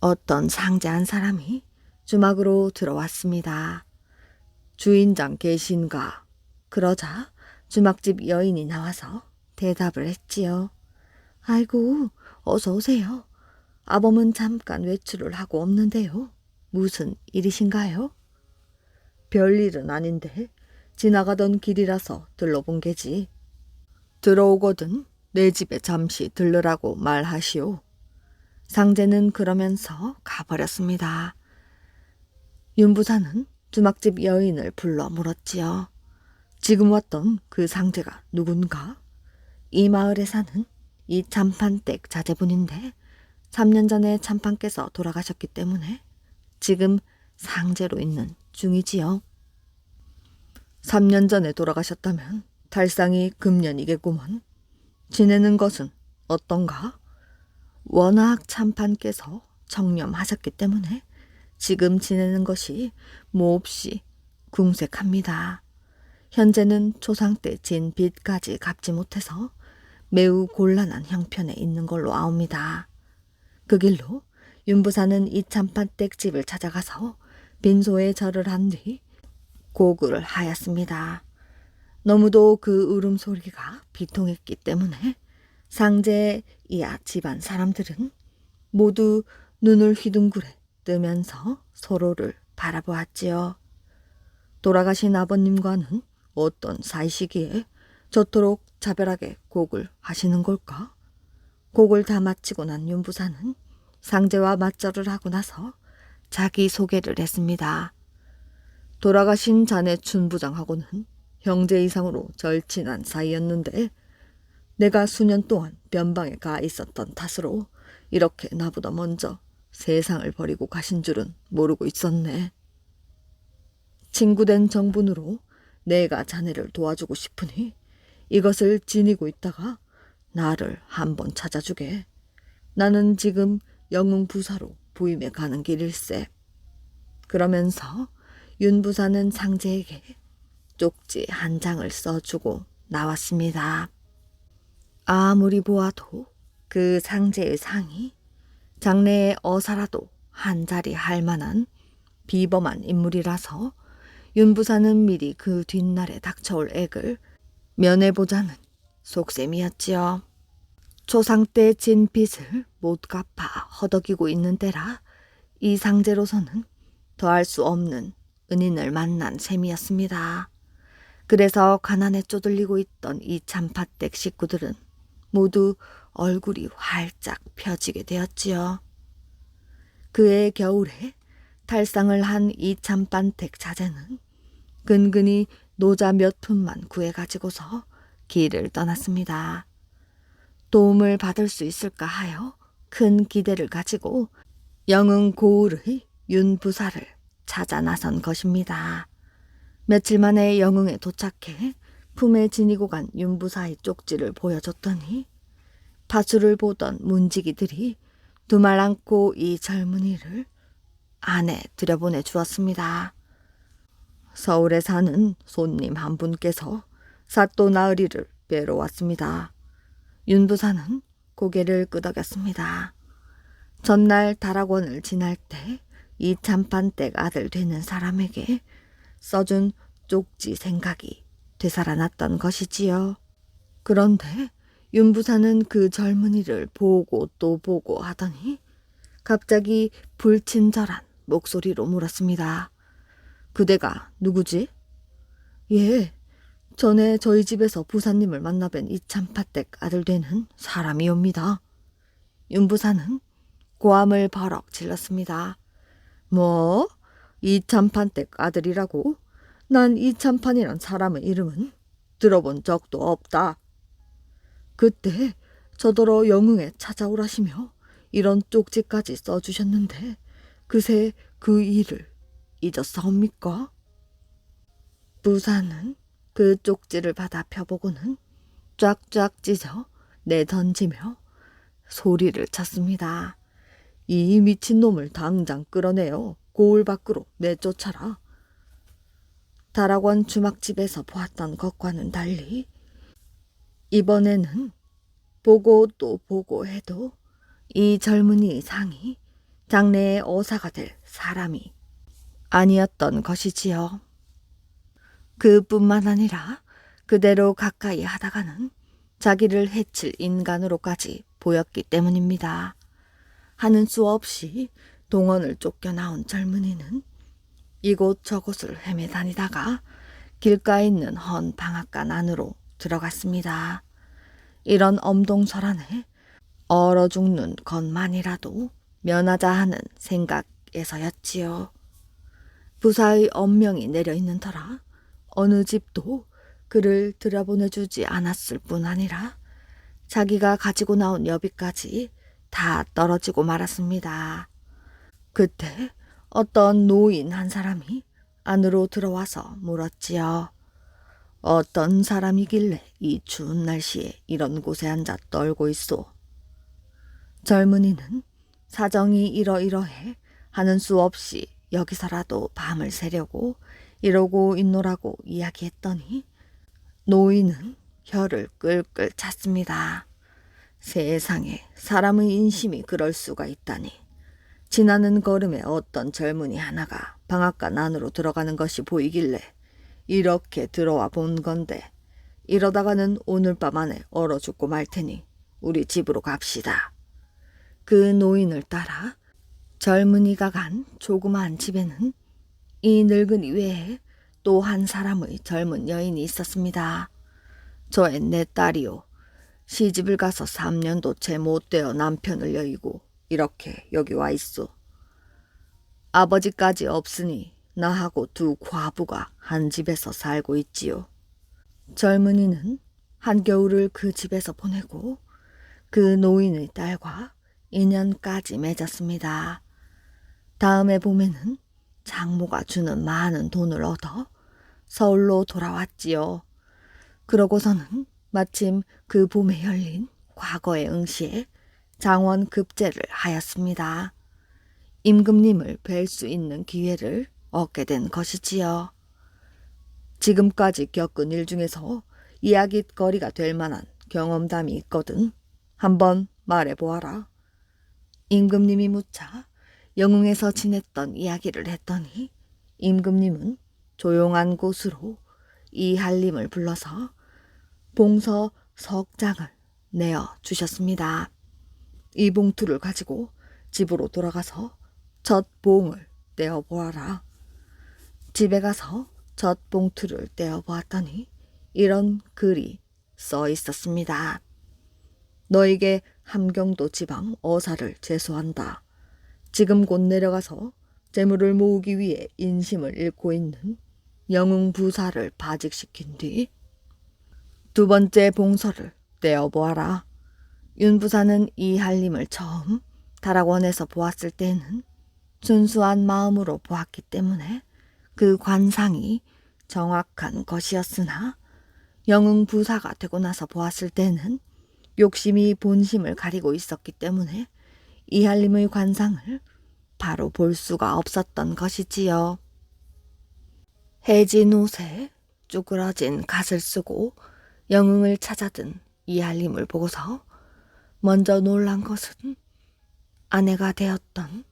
S1: 어떤 상제한 사람이 주막으로 들어왔습니다. 주인장 계신가? 그러자 주막집 여인이 나와서 대답을 했지요. 아이고, 어서 오세요. 아범은 잠깐 외출을 하고 없는데요. 무슨 일이신가요? 별일은 아닌데 지나가던 길이라서 들러본 게지. 들어오거든 내 집에 잠시 들르라고 말하시오. 상제는 그러면서 가버렸습니다. 윤부사는 주막집 여인을 불러 물었지요. 지금 왔던 그 상제가 누군가? 이 마을에 사는 이 참판댁 자제분인데 3년 전에 참판께서 돌아가셨기 때문에 지금 상제로 있는 중이지요. 3년 전에 돌아가셨다면 달상이 금년이겠구먼. 지내는 것은 어떤가? 워낙 참판께서 청렴하셨기 때문에 지금 지내는 것이 몹시 궁색합니다. 현재는 초상 때 진 빚까지 갚지 못해서 매우 곤란한 형편에 있는 걸로 아옵니다. 그 길로 윤부사는 이 참판댁 집을 찾아가서 빈소에 절을 한 뒤 고구를 하였습니다. 너무도 그 울음소리가 비통했기 때문에 상제 이하 집안 사람들은 모두 눈을 휘둥그레 뜨면서 서로를 바라보았지요. 돌아가신 아버님과는 어떤 사이시기에 저토록 자별하게 곡을 하시는 걸까? 곡을 다 마치고 난 윤부사는 상제와 맞절을 하고 나서 자기 소개를 했습니다. 돌아가신 자네 춘부장하고는 형제 이상으로 절친한 사이였는데 내가 수년 동안 변방에 가 있었던 탓으로 이렇게 나보다 먼저 세상을 버리고 가신 줄은 모르고 있었네. 친구된 정분으로 내가 자네를 도와주고 싶으니 이것을 지니고 있다가 나를 한번 찾아주게. 나는 지금 영흥부사로 부임에 가는 길일세. 그러면서 윤부사는 상제에게 쪽지 한 장을 써주고 나왔습니다. 아무리 보아도 그 상제의 상이 장래의 어사라도 한 자리 할 만한 비범한 인물이라서 윤부사는 미리 그 뒷날에 닥쳐올 액을 면해보자는 속셈이었지요. 조상 때 진 빚을 못 갚아 허덕이고 있는 때라 이 상제로서는 더할 수 없는 은인을 만난 셈이었습니다. 그래서 가난에 쪼들리고 있던 이 참파댁 식구들은 모두 얼굴이 활짝 펴지게 되었지요. 그해 겨울에 탈상을 한 이 참반댁 자제는 근근히 노자 몇 푼만 구해가지고서 길을 떠났습니다. 도움을 받을 수 있을까 하여 큰 기대를 가지고 영흥 고을의 윤부사를 찾아 나선 것입니다. 며칠 만에 영흥에 도착해 품에 지니고 간 윤부사의 쪽지를 보여줬더니 파수를 보던 문지기들이 두말 않고 이 젊은이를 안에 들여보내 주었습니다. 서울에 사는 손님 한 분께서 사또 나으리를 뵈러 왔습니다. 윤부사는 고개를 끄덕였습니다. 전날 다락원을 지날 때 이 참판댁 아들 되는 사람에게 써준 쪽지 생각이 되살아났던 것이지요. 그런데 윤부사는 그 젊은이를 보고 또 보고 하더니 갑자기 불친절한 목소리로 물었습니다. 그대가 누구지? 예, 전에 저희 집에서 부사님을 만나뵌 이 참파댁 아들 되는 사람이옵니다. 윤부사는 고함을 버럭 질렀습니다. 뭐? 이참판댁 아들이라고? 난 이참판이란 사람의 이름은 들어본 적도 없다. 그때 저더러 영흥에 찾아오라시며 이런 쪽지까지 써주셨는데 그새 그 일을 잊었사옵니까? 부사는 그 쪽지를 받아 펴보고는 쫙쫙 찢어 내던지며 소리를 쳤습니다. 이 미친놈을 당장 끌어내어 고을 밖으로 내쫓아라. 다락원 주막집에서 보았던 것과는 달리 이번에는 보고 또 보고 해도 이 젊은이의 상이 장래의 어사가 될 사람이 아니었던 것이지요. 그뿐만 아니라 그대로 가까이 하다가는 자기를 해칠 인간으로까지 보였기 때문입니다. 하는 수 없이 동원을 쫓겨나온 젊은이는 이곳저곳을 헤매다니다가 길가에 있는 헌 방앗간 안으로 들어갔습니다. 이런 엄동설안에 얼어 죽는 것만이라도 면하자 하는 생각에서였지요. 부사의 엄명이 내려있는 터라 어느 집도 그를 들여보내주지 않았을 뿐 아니라 자기가 가지고 나온 여비까지 다 떨어지고 말았습니다. 그때 어떤 노인 한 사람이 안으로 들어와서 물었지요. 어떤 사람이길래 이 추운 날씨에 이런 곳에 앉아 떨고 있소? 젊은이는 사정이 이러이러해 하는 수 없이 여기서라도 밤을 새려고 이러고 있노라고 이야기했더니 노인은 혀를 끌끌 찼습니다. 세상에 사람의 인심이 그럴 수가 있다니. 지나는 걸음에 어떤 젊은이 하나가 방앗간 안으로 들어가는 것이 보이길래 이렇게 들어와 본 건데 이러다가는 오늘 밤 안에 얼어 죽고 말 테니 우리 집으로 갑시다. 그 노인을 따라 젊은이가 간 조그마한 집에는 이 늙은이 외에 또 한 사람의 젊은 여인이 있었습니다. 저의 내 딸이요. 시집을 가서 3년도 채 못 되어 남편을 여의고 이렇게 여기 와 있소. 아버지까지 없으니 나하고 두 과부가 한 집에서 살고 있지요. 젊은이는 한겨울을 그 집에서 보내고 그 노인의 딸과 인연까지 맺었습니다. 다음에 봄에는 장모가 주는 많은 돈을 얻어 서울로 돌아왔지요. 그러고서는 마침 그 봄에 열린 과거의 응시에 장원 급제를 하였습니다. 임금님을 뵐 수 있는 기회를 얻게 된 것이지요. 지금까지 겪은 일 중에서 이야깃거리가 될 만한 경험담이 있거든. 한번 말해보아라. 임금님이 묻자 영흥에서 지냈던 이야기를 했더니 임금님은 조용한 곳으로 이한림을 불러서 봉서 석 장을 내어 주셨습니다. 이 봉투를 가지고 집으로 돌아가서 첫 봉을 떼어 보아라. 집에 가서 첫 봉투를 떼어 보았더니 이런 글이 써 있었습니다. 너에게 함경도 지방 어사를 제소한다. 지금 곧 내려가서 재물을 모으기 위해 인심을 잃고 있는 영흥 부사를 파직시킨 뒤 두 번째 봉서를 떼어 보아라. 윤 부사는 이한림을 처음 다락원에서 보았을 때는 순수한 마음으로 보았기 때문에 그 관상이 정확한 것이었으나 영흥 부사가 되고 나서 보았을 때는 욕심이 본심을 가리고 있었기 때문에 이한림의 관상을 바로 볼 수가 없었던 것이지요. 해진 옷에 쭈그러진 갓을 쓰고 영흥을 찾아든 이한림을 보고서 먼저 놀란 것은 아내가 되었던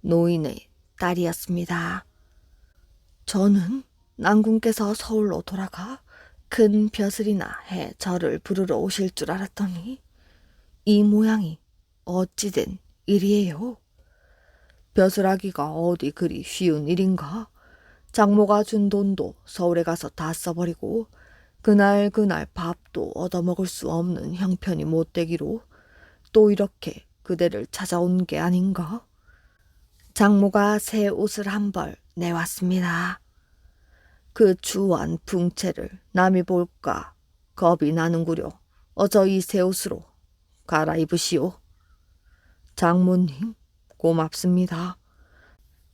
S1: 노인의 딸이었습니다. 저는 난군께서 서울로 돌아가 큰 벼슬이나 해 저를 부르러 오실 줄 알았더니 이 모양이 어찌 된 일이에요? 벼슬하기가 어디 그리 쉬운 일인가? 장모가 준 돈도 서울에 가서 다 써버리고 그날 밥도 얻어먹을 수 없는 형편이 못되기로 또 이렇게 그대를 찾아온 게 아닌가? 장모가 새 옷을 한 벌 내왔습니다. 그 추한 풍채를 남이 볼까 겁이 나는구려. 어서 이 새 옷으로 갈아입으시오. 장모님 고맙습니다.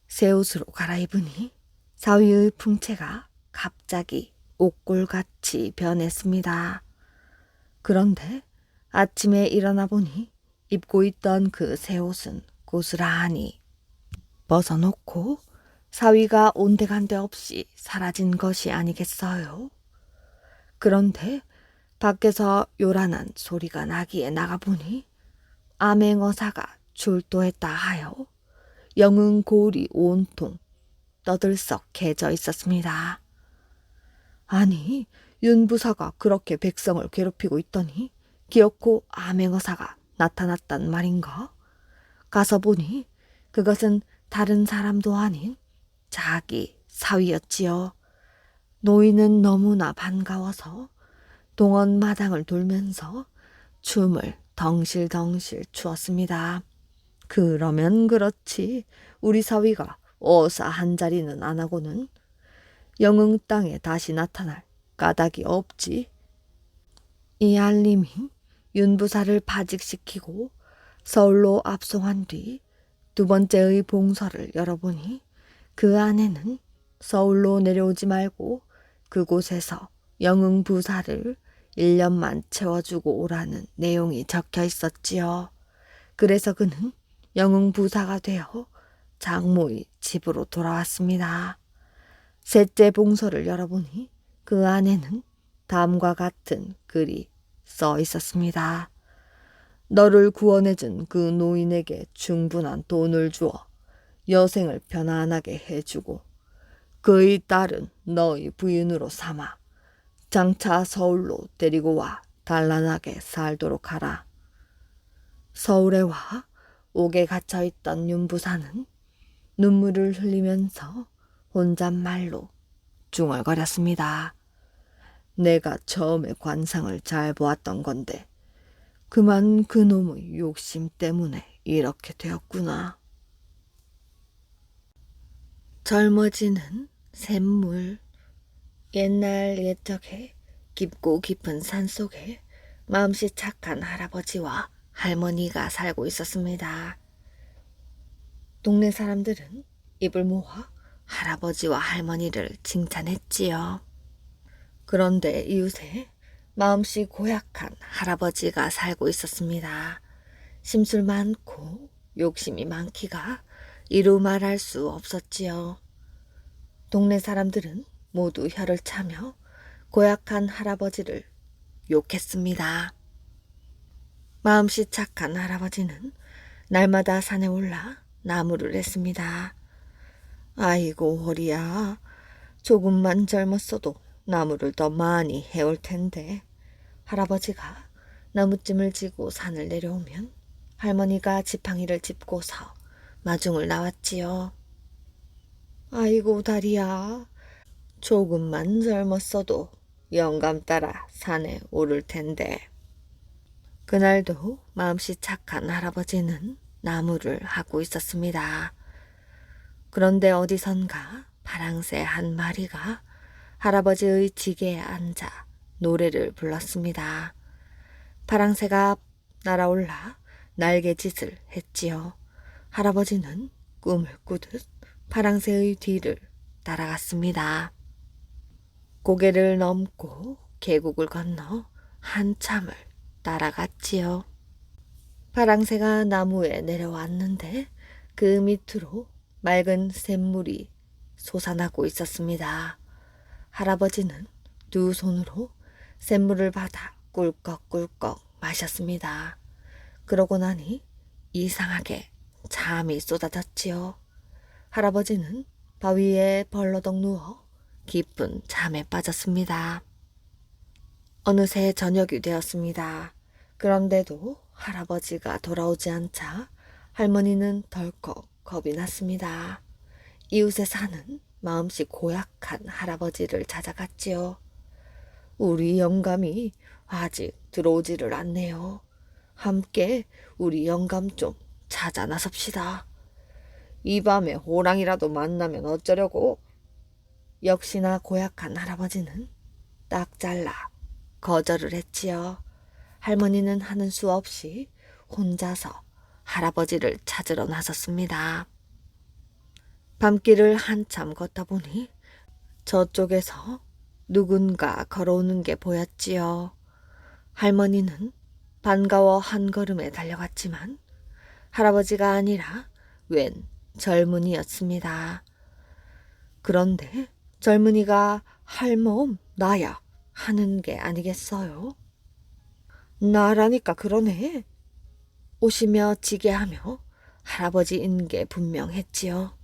S1: 새 옷으로 갈아입으니 사위의 풍채가 갑자기 옥골같이 변했습니다. 그런데 아침에 일어나 보니 입고 있던 그 새 옷은 고스란히 벗어놓고 사위가 온데간데 없이 사라진 것이 아니겠어요? 그런데 밖에서 요란한 소리가 나기에 나가보니 암행어사가 출도했다 하여 영흥 고을이 온통 떠들썩해져 있었습니다. 아니, 윤부사가 그렇게 백성을 괴롭히고 있더니 기어코 암행어사가 나타났단 말인가? 가서 보니 그것은 다른 사람도 아닌 자기 사위였지요. 노인은 너무나 반가워서 동원 마당을 돌면서 춤을 덩실덩실 추었습니다. 그러면 그렇지 우리 사위가 어사 한 자리는 안 하고는 영흥 땅에 다시 나타날 까닭이 없지. 이한림이 윤부사를 파직시키고 서울로 압송한 뒤 두 번째의 봉서를 열어보니 그 안에는 서울로 내려오지 말고 그곳에서 영흥 부사를 1년만 채워주고 오라는 내용이 적혀 있었지요. 그래서 그는 영흥 부사가 되어 장모의 집으로 돌아왔습니다. 셋째 봉서를 열어보니 그 안에는 다음과 같은 글이 써 있었습니다. 너를 구원해준 그 노인에게 충분한 돈을 주어 여생을 편안하게 해주고 그의 딸은 너의 부인으로 삼아 장차 서울로 데리고 와 단란하게 살도록 하라. 서울에 와 옥에 갇혀있던 윤부사는 눈물을 흘리면서 혼잣말로 중얼거렸습니다. 내가 처음에 관상을 잘 보았던 건데 그만 그놈의 욕심 때문에 이렇게 되었구나. 젊어지는 샘물. 옛날 옛적에 깊고 깊은 산속에 마음씨 착한 할아버지와 할머니가 살고 있었습니다. 동네 사람들은 입을 모아 할아버지와 할머니를 칭찬했지요. 그런데 이웃에 마음씨 고약한 할아버지가 살고 있었습니다. 심술 많고 욕심이 많기가 이루 말할 수 없었지요. 동네 사람들은 모두 혀를 차며 고약한 할아버지를 욕했습니다. 마음씨 착한 할아버지는 날마다 산에 올라 나무를 했습니다. 아이고 허리야, 조금만 젊었어도 나무를 더 많이 해올 텐데. 할아버지가 나무찜을 지고 산을 내려오면 할머니가 지팡이를 짚고서 마중을 나왔지요. 아이고 다리야, 조금만 젊었어도 영감 따라 산에 오를 텐데. 그날도 마음씨 착한 할아버지는 나무를 하고 있었습니다. 그런데 어디선가 파랑새 한 마리가 할아버지의 지게에 앉아 노래를 불렀습니다. 파랑새가 날아올라 날개짓을 했지요. 할아버지는 꿈을 꾸듯 파랑새의 뒤를 따라갔습니다. 고개를 넘고 계곡을 건너 한참을 따라갔지요. 파랑새가 나무에 내려왔는데 그 밑으로 맑은 샘물이 솟아나고 있었습니다. 할아버지는 두 손으로 샘물을 받아 꿀꺽꿀꺽 마셨습니다. 그러고 나니 이상하게 잠이 쏟아졌지요. 할아버지는 바위에 벌러덩 누워 깊은 잠에 빠졌습니다. 어느새 저녁이 되었습니다. 그런데도 할아버지가 돌아오지 않자 할머니는 덜컥 겁이 났습니다. 이웃에 사는 마음씨 고약한 할아버지를 찾아갔지요. 우리 영감이 아직 들어오지를 않네요. 함께 우리 영감 좀 찾아 나섭시다. 이 밤에 호랑이라도 만나면 어쩌려고. 역시나 고약한 할아버지는 딱 잘라 거절을 했지요. 할머니는 하는 수 없이 혼자서 할아버지를 찾으러 나섰습니다. 밤길을 한참 걷다 보니 저쪽에서 누군가 걸어오는 게 보였지요. 할머니는 반가워 한 걸음에 달려갔지만 할아버지가 아니라 웬 젊은이였습니다. 그런데 젊은이가 할멈 나야 하는 게 아니겠어요? 나라니까 그러네. 오시며 지게하며 할아버지인 게 분명했지요.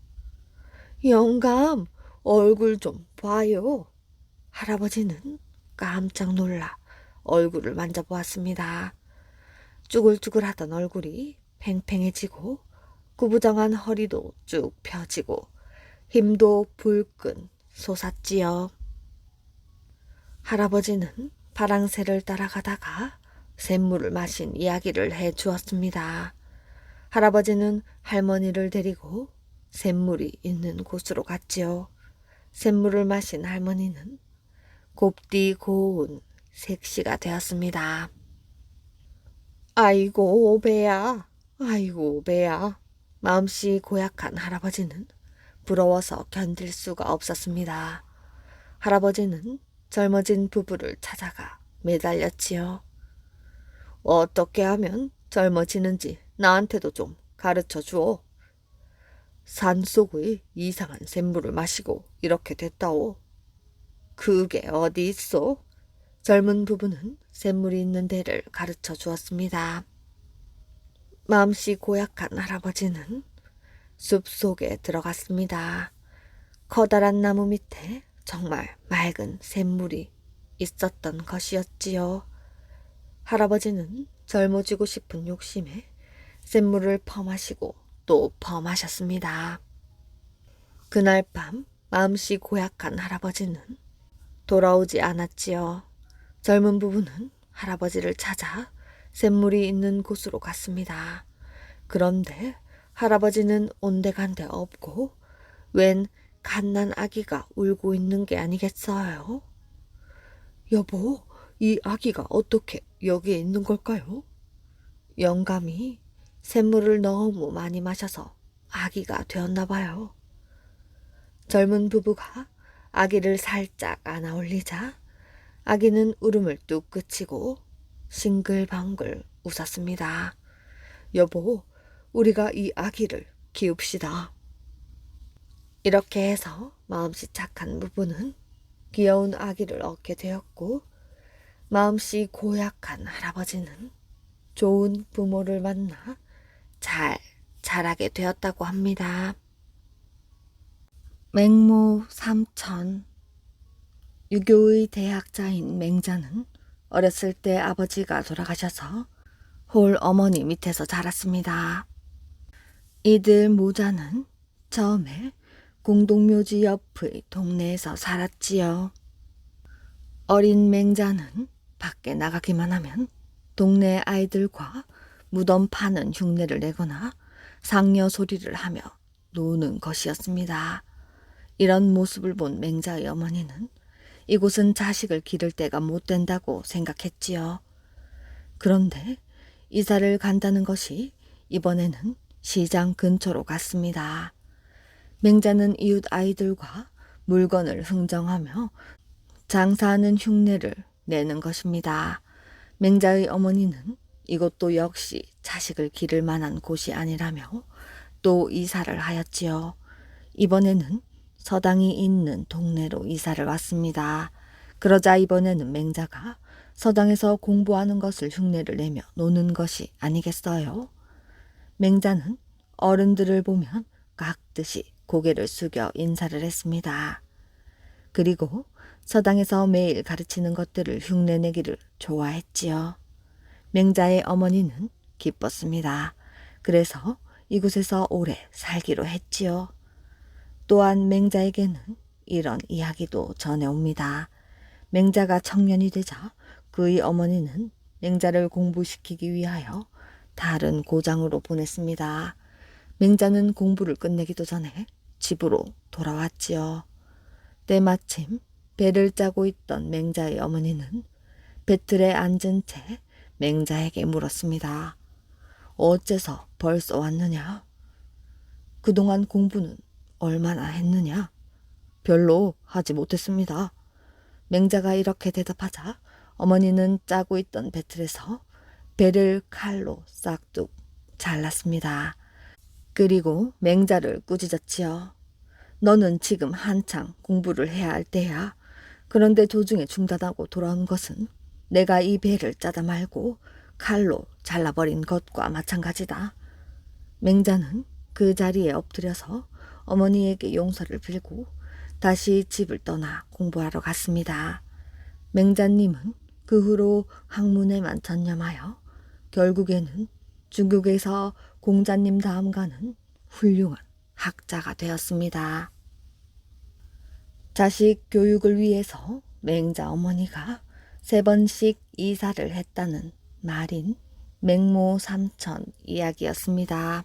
S1: 영감, 얼굴 좀 봐요. 할아버지는 깜짝 놀라 얼굴을 만져보았습니다. 쭈글쭈글하던 얼굴이 팽팽해지고 구부정한 허리도 쭉 펴지고 힘도 불끈 솟았지요. 할아버지는 파랑새를 따라가다가 샘물을 마신 이야기를 해 주었습니다. 할아버지는 할머니를 데리고 샘물이 있는 곳으로 갔지요. 샘물을 마신 할머니는 곱디 고운 색시가 되었습니다. 아이고 배야, 아이고 배야. 마음씨 고약한 할아버지는 부러워서 견딜 수가 없었습니다. 할아버지는 젊어진 부부를 찾아가 매달렸지요. 어떻게 하면 젊어지는지 나한테도 좀 가르쳐 주오. 산속의 이상한 샘물을 마시고 이렇게 됐다오. 그게 어디 있어? 젊은 부부는 샘물이 있는 데를 가르쳐 주었습니다. 마음씨 고약한 할아버지는 숲속에 들어갔습니다. 커다란 나무 밑에 정말 맑은 샘물이 있었던 것이었지요. 할아버지는 젊어지고 싶은 욕심에 샘물을 퍼마시고 또 퍼마셨습니다. 그날 밤 마음씨 고약한 할아버지는 돌아오지 않았지요. 젊은 부부는 할아버지를 찾아 샘물이 있는 곳으로 갔습니다. 그런데 할아버지는 온데간데 없고 웬 갓난 아기가 울고 있는 게 아니겠어요? 여보, 이 아기가 어떻게 여기에 있는 걸까요? 영감이 샘물을 너무 많이 마셔서 아기가 되었나 봐요. 젊은 부부가 아기를 살짝 안아 올리자 아기는 울음을 뚝 그치고 싱글벙글 웃었습니다. 여보, 우리가 이 아기를 키웁시다. 이렇게 해서 마음씨 착한 부부는 귀여운 아기를 얻게 되었고, 마음씨 고약한 할아버지는 좋은 부모를 만나 잘 자라게 되었다고 합니다. 맹모 삼천. 유교의 대학자인 맹자는 어렸을 때 아버지가 돌아가셔서 홀 어머니 밑에서 자랐습니다. 이들 모자는 처음에 공동묘지 옆의 동네에서 살았지요. 어린 맹자는 밖에 나가기만 하면 동네 아이들과 무덤 파는 흉내를 내거나 상여 소리를 하며 노는 것이었습니다. 이런 모습을 본 맹자의 어머니는 이곳은 자식을 기를 때가 못 된다고 생각했지요. 그런데 이사를 간다는 것이 이번에는 시장 근처로 갔습니다. 맹자는 이웃 아이들과 물건을 흥정하며 장사하는 흉내를 내는 것입니다. 맹자의 어머니는 이것도 역시 자식을 기를 만한 곳이 아니라며 또 이사를 하였지요. 이번에는 서당이 있는 동네로 이사를 왔습니다. 그러자 이번에는 맹자가 서당에서 공부하는 것을 흉내를 내며 노는 것이 아니겠어요? 맹자는 어른들을 보면 깍듯이 고개를 숙여 인사를 했습니다. 그리고 서당에서 매일 가르치는 것들을 흉내내기를 좋아했지요. 맹자의 어머니는 기뻤습니다. 그래서 이곳에서 오래 살기로 했지요. 또한 맹자에게는 이런 이야기도 전해옵니다. 맹자가 청년이 되자 그의 어머니는 맹자를 공부시키기 위하여 다른 고장으로 보냈습니다. 맹자는 공부를 끝내기도 전에 집으로 돌아왔지요. 때마침 배를 짜고 있던 맹자의 어머니는 배틀에 앉은 채 맹자에게 물었습니다. 어째서 벌써 왔느냐? 그동안 공부는 얼마나 했느냐? 별로 하지 못했습니다. 맹자가 이렇게 대답하자 어머니는 짜고 있던 배틀에서 배를 칼로 싹둑 잘랐습니다. 그리고 맹자를 꾸짖었지요. 너는 지금 한창 공부를 해야 할 때야. 그런데 도중에 중단하고 돌아온 것은 내가 이 배를 짜다 말고 칼로 잘라버린 것과 마찬가지다. 맹자는 그 자리에 엎드려서 어머니에게 용서를 빌고 다시 집을 떠나 공부하러 갔습니다. 맹자님은 그 후로 학문에만 전념하여 결국에는 중국에서 공자님 다음 가는 훌륭한 학자가 되었습니다. 자식 교육을 위해서 맹자 어머니가 3번씩 이사를 했다는 말인 맹모 삼천 이야기였습니다.